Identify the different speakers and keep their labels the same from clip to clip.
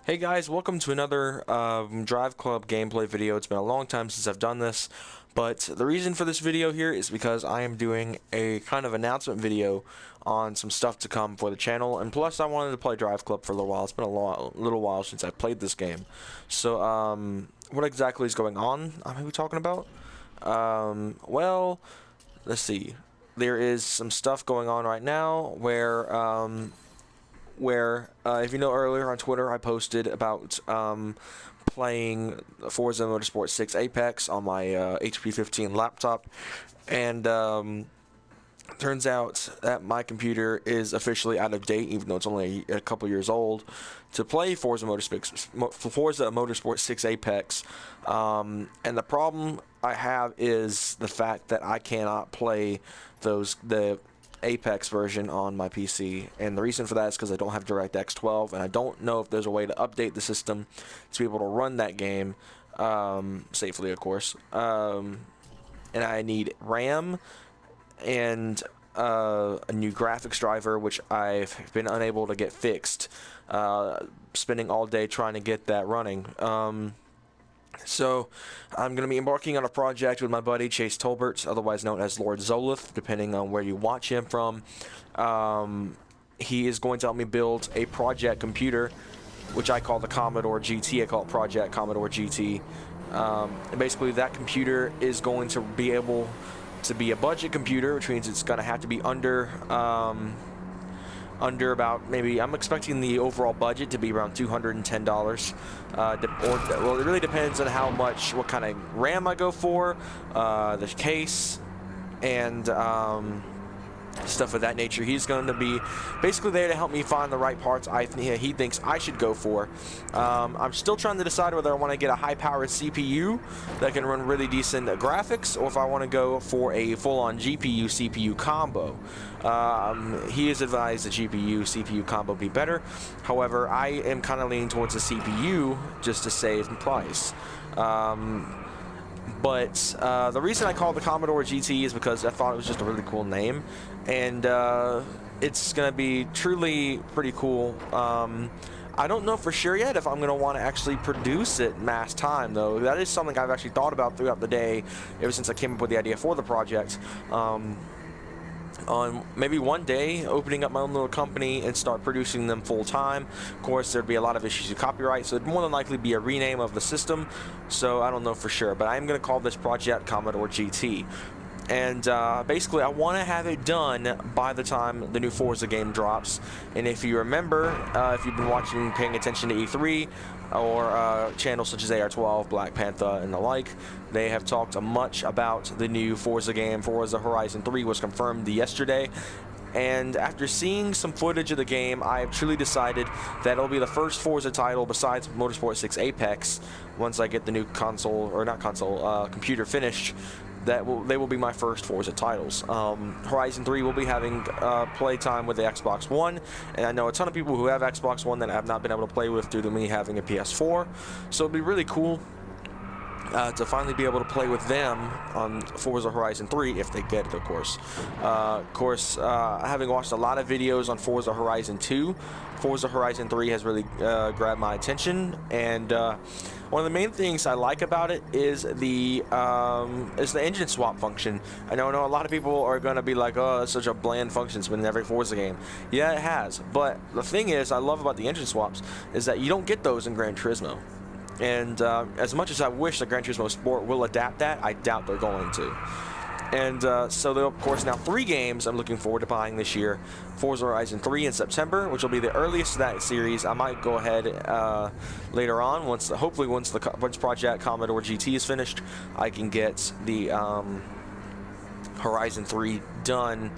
Speaker 1: Hey guys, welcome to another DriveClub gameplay video. It's been a long time since I've done this, but the reason for this video here is because I am doing a kind of announcement video on some stuff to come for the channel, and plus I wanted to play DriveClub for a little while. It's been a little while since I played this game. So, what exactly is going on? Are we talking about? Well, let's see. There is some stuff going on right now where if you know, earlier on Twitter I posted about playing Forza Motorsport 6 Apex on my HP 15 laptop, and turns out that my computer is officially out of date, even though it's only a couple years old, to play Forza Motorsport 6 Apex. And the problem I have is the fact that I cannot play the Apex version on my PC, and the reason for that is because I don't have DirectX 12, and I don't know if there's a way to update the system to be able to run that game safely, of course. And I need RAM and a new graphics driver, which I've been unable to get fixed, spending all day trying to get that running. So I'm going to be embarking on a project with my buddy Chase Tolbert, otherwise known as Lord Zolith, depending on where you watch him from. He is going to help me build a project computer, which I call the Commodore GT. I call it Project Commodore GT. And basically that computer is going to be able to be a budget computer, which means it's going to have to be under about, maybe, I'm expecting the overall budget to be around $210. Well, it really depends on what kind of RAM I go for, the case, and stuff of that nature. He's going to be basically there to help me find the right parts he thinks I should go for. I'm still trying to decide whether I want to get a high-powered CPU that can run really decent graphics, or if I want to go for a full-on GPU-CPU combo. He has advised the GPU-CPU combo be better. However, I am kind of leaning towards the CPU just to save in price. But the reason I call it the Commodore GT is because I thought it was just a really cool name, and it's going to be truly pretty cool. I don't know for sure yet if I'm going to want to actually produce it mass time, though. That is something I've actually thought about throughout the day ever since I came up with the idea for the project. On maybe one day opening up my own little company and start producing them full-time. Of course, there'd be a lot of issues with copyright, so it'd more than likely be a rename of the system, so I don't know for sure, but I'm going to call this project Commodore GT. And basically I want to have it done by the time the new Forza game drops. And if you remember, if you've been paying attention to E3 or channels such as AR12, Black Panther, and the like, they have talked much about the new Forza game. Forza Horizon 3 was confirmed yesterday. And after seeing some footage of the game, I have truly decided that it'll be the first Forza title besides Motorsport 6 Apex, once I get the new computer finished. They will be my first Forza titles. Horizon 3 will be having playtime with the Xbox One, and I know a ton of people who have Xbox One that I have not been able to play with due to me having a PS4, so it'll be really cool to finally be able to play with them on Forza Horizon 3, if they get it, of course. Having watched a lot of videos on Forza Horizon 2, Forza Horizon 3 has really grabbed my attention, and one of the main things I like about it is the engine swap function. I know a lot of people are going to be like, oh, it's such a bland function, it's been in every Forza game. Yeah, it has, but the thing is, I love about the engine swaps is that you don't get those in Gran Turismo. And as much as I wish that Gran Turismo Sport will adapt that, I doubt they're going to. And so there are, of course, now 3 games I'm looking forward to buying this year. Forza Horizon 3 in September, which will be the earliest of that series. I might go ahead later on, hopefully once Project Commodore GT is finished, I can get the Horizon 3 done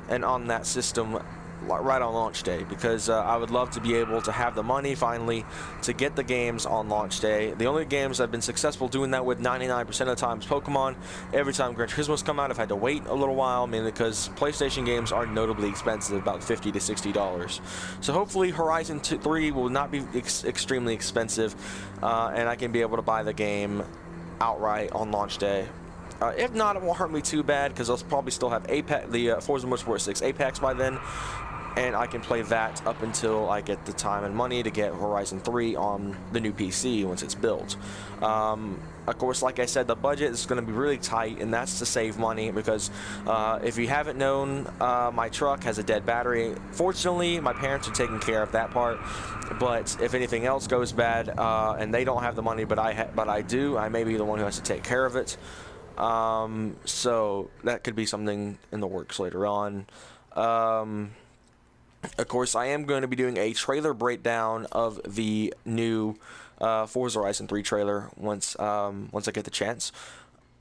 Speaker 1: and on that system right on launch day, because I would love to be able to have the money finally to get the games on launch day. The only games I've been successful doing that with 99% of the time is Pokemon. Every time Gran Turismo's come out, I've had to wait a little while, mainly because PlayStation games are notably expensive, about $50 to $60. So hopefully Horizon 3 will not be extremely expensive, and I can be able to buy the game outright on launch day. If not, it won't hurt me too bad, because I'll probably still have the Forza Motorsport 6 Apex by then. and I can play that up until I get the time and money to get Horizon 3 on the new PC once it's built. Of course, like I said, the budget is going to be really tight, and that's to save money because if you haven't known, my truck has a dead battery. Fortunately, my parents are taking care of that part, but if anything else goes bad and they don't have the money, but I do, I may be the one who has to take care of it. So that could be something in the works later on. Of course, I am going to be doing a trailer breakdown of the new Forza Horizon 3 trailer once I get the chance.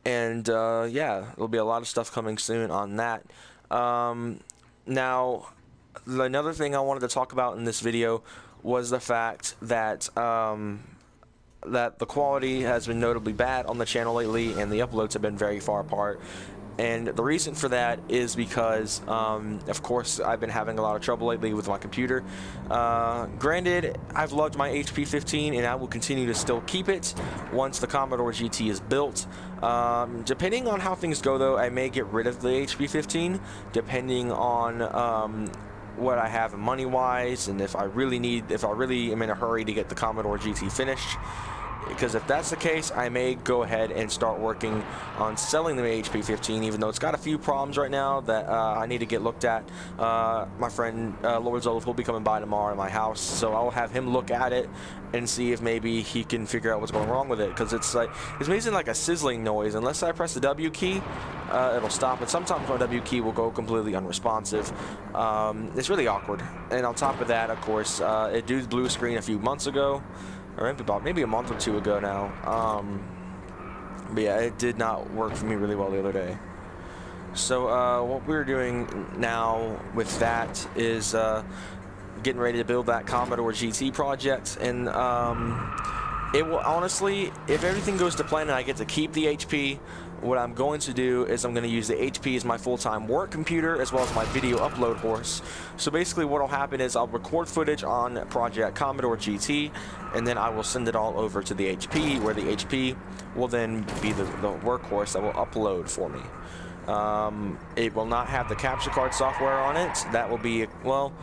Speaker 1: And yeah, there'll be a lot of stuff coming soon on that. Now, another thing I wanted to talk about in this video was the fact that that the quality has been notably bad on the channel lately, and the uploads have been very far apart. And the reason for that is because, of course, I've been having a lot of trouble lately with my computer. Granted, I've loved my HP 15, and I will continue to still keep it once the Commodore GT is built. Depending on how things go, though, I may get rid of the HP 15, depending on what I have money-wise, and if I really am in a hurry to get the Commodore GT finished. Because if that's the case, I may go ahead and start working on selling the HP 15, even though it's got a few problems right now that I need to get looked at. My friend Lord Zolov will be coming by tomorrow to my house, so I'll have him look at it and see if maybe he can figure out what's going wrong with it. Because it's making like a sizzling noise. Unless I press the W key, it'll stop. And sometimes my W key will go completely unresponsive. It's really awkward. And on top of that, of course, it did blue screen a few months ago. Or maybe a month or two ago now. But yeah, it did not work for me really well the other day. So what we're doing now with that is getting ready to build that Commodore GT project. And it will honestly, if everything goes to plan and I get to keep the HP, what I'm going to do is I'm going to use the HP as my full-time work computer as well as my video upload horse. So basically what will happen is I'll record footage on Project Commodore GT, and then I will send it all over to the HP, where the HP will then be the workhorse that will upload for me. It will not have the capture card software on it. That will be, well,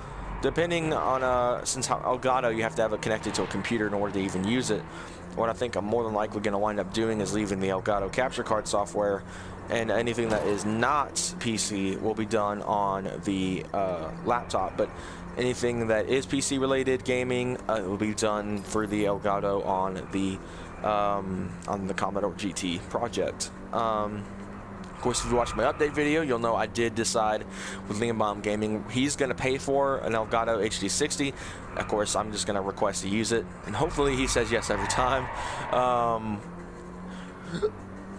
Speaker 1: depending on, since Elgato, you have to have it connected to a computer in order to even use it. What I think I'm more than likely going to wind up doing is leaving the Elgato capture card software, and anything that is not PC will be done on the laptop. But anything that is PC related gaming will be done through the Elgato on the Commodore GT project. Of course, if you watch my update video, you'll know I did decide with Liam Baum Gaming, he's going to pay for an Elgato HD60. Of course, I'm just going to request to use it, and hopefully he says yes every time.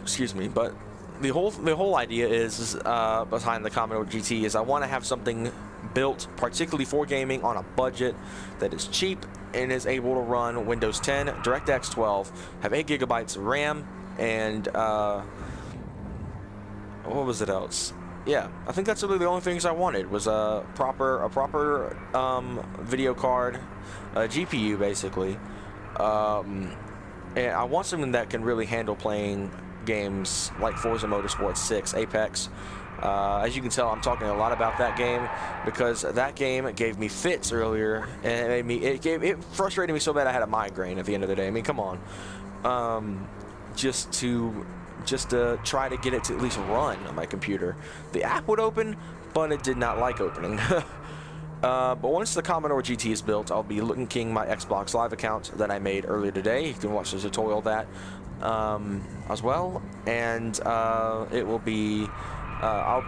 Speaker 1: Excuse me, but the whole idea is behind the Commodore GT is I want to have something built particularly for gaming on a budget that is cheap and is able to run Windows 10, DirectX 12, have 8 gigabytes of RAM, and what was it else? Yeah, I think that's really the only things I wanted was a proper video card, a GPU basically, and I want something that can really handle playing games like Forza Motorsport 6, Apex. As you can tell, I'm talking a lot about that game because that game gave me fits earlier, and it frustrated me so bad I had a migraine at the end of the day. I mean, come on, just to try to get it to at least run on my computer. The app would open, but it did not like opening. But once the Commodore GT is built, I'll be linking my Xbox Live account that I made earlier today. You can watch the tutorial of that as well, and it will be that'll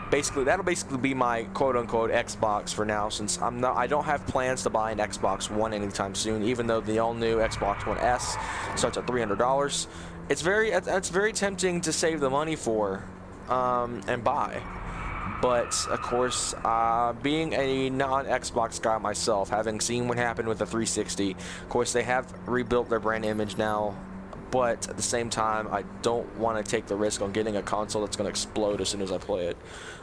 Speaker 1: basically be my quote-unquote Xbox for now, since I don't have plans to buy an Xbox One anytime soon, even though the all-new Xbox One S starts at $300. It's very tempting to save the money for and buy. But of course, being a non-Xbox guy myself, having seen what happened with the 360, of course they have rebuilt their brand image now, but at the same time, I don't want to take the risk on getting a console that's going to explode as soon as I play it.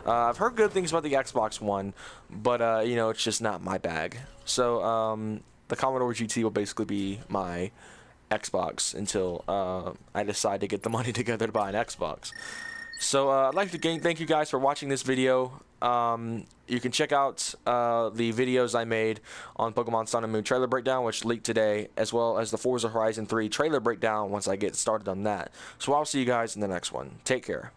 Speaker 1: I've heard good things about the Xbox One, but you know, it's just not my bag. So the Commodore GT will basically be my Xbox until I decide to get the money together to buy an Xbox. So I'd like to thank you guys for watching this video. You can check out the videos I made on Pokemon Sun and Moon trailer breakdown, which leaked today, as well as the Forza Horizon 3 trailer breakdown once I get started on that. So I'll see you guys in the next one. Take care.